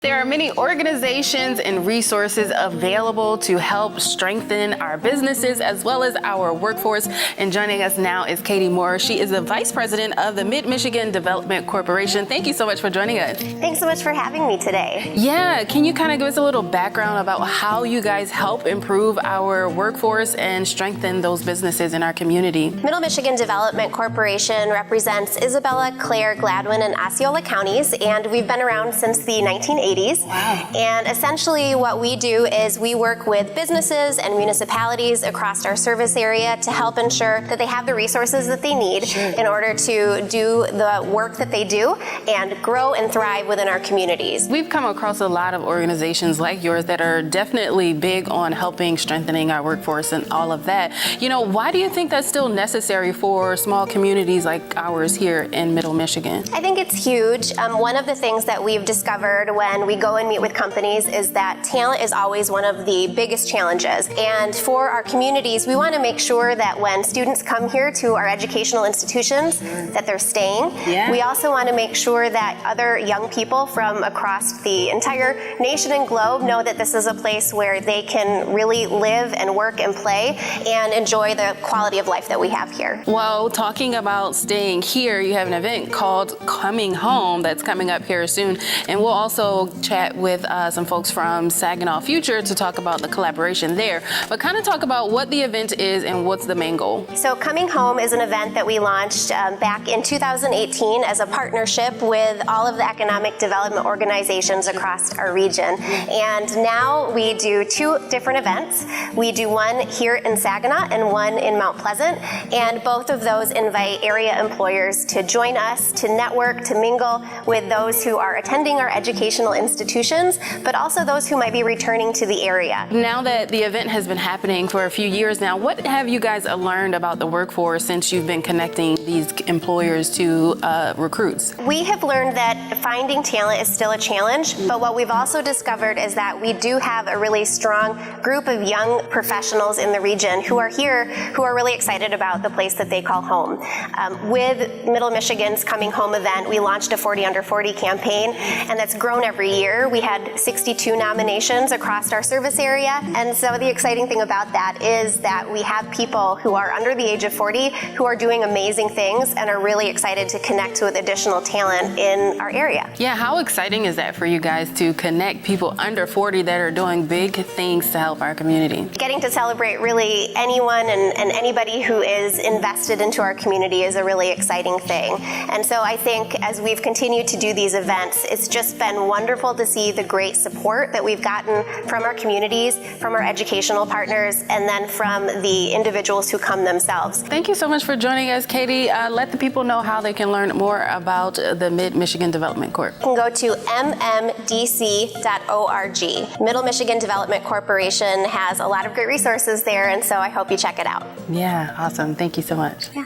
There are many organizations and resources available to help strengthen our businesses as well as our workforce. And joining us now is Katie Moore. She is the Vice President of the Mid-Michigan Development Corporation. Thank you so much for joining us. Thanks so much for having me today. Yeah, can you kind of give us a little background about how you guys help improve our workforce and strengthen those businesses in our community? Middle Michigan Development Corporation represents Isabella, Clare, Gladwin, and Osceola counties, and we've been around since the 1980s. Wow. And essentially what we do is we work with businesses and municipalities across our service area to help ensure that they have the resources that they need in order to do the work that they do and grow and thrive within our communities. We've come across a lot of organizations like yours that are definitely big on helping strengthening our workforce and all of that. You know, why do you think that's still necessary for small communities like ours here in Middle Michigan? I think it's huge. One of the things that we've discovered when we go and meet with companies is that talent is always one of the biggest challenges. And for our communities, we want to make sure that when students come here to our educational institutions, that they're staying. Yeah. We also want to make sure that other young people from across the entire nation and globe know that this is a place where they can really live and work and play and enjoy the quality of life that we have here. Well, talking about staying here, you have an event called Coming Home that's coming up here soon. And we'll also chat with some folks from Saginaw Future to talk about the collaboration there. But kind of talk about what the event is and what's the main goal. So Coming Home is an event that we launched back in 2018 as a partnership with all of the economic development organizations across our region. And now we do two different events. We do one here in Saginaw and one in Mount Pleasant. And both of those invite area employers to join us, to network, to mingle with those who are attending our educational institutions, but also those who might be returning to the area. Now that the event has been happening for a few years now, what have you guys learned about the workforce since you've been connecting these employers to recruits? We have learned that finding talent is still a challenge, but what we've also discovered is that we do have a really strong group of young professionals in the region who are here, who are really excited about the place that they call home. With Middle Michigan's Coming Home event, we launched a 40 Under 40 campaign, and that's grown every year. We had 62 nominations across our service area, and so the exciting thing about that is that we have people who are under the age of 40 who are doing amazing things and are really excited to connect with additional talent in our area. Yeah, how exciting is that for you guys to connect people under 40 that are doing big things to help our community? Getting to celebrate really anyone and anybody who is invested into our community is a really exciting thing. And so I think as we've continued to do these events, it's just been wonderful to see the great support that we've gotten from our communities, from our educational partners, and then from the individuals who come themselves. Thank you so much for joining us, Katie. Let the people know how they can learn more about the Mid-Michigan Development Corp. You can go to mmdc.org. Middle Michigan Development Corporation has a lot of great resources there, and so I hope you check it out. Yeah, awesome. Thank you so much. Yeah.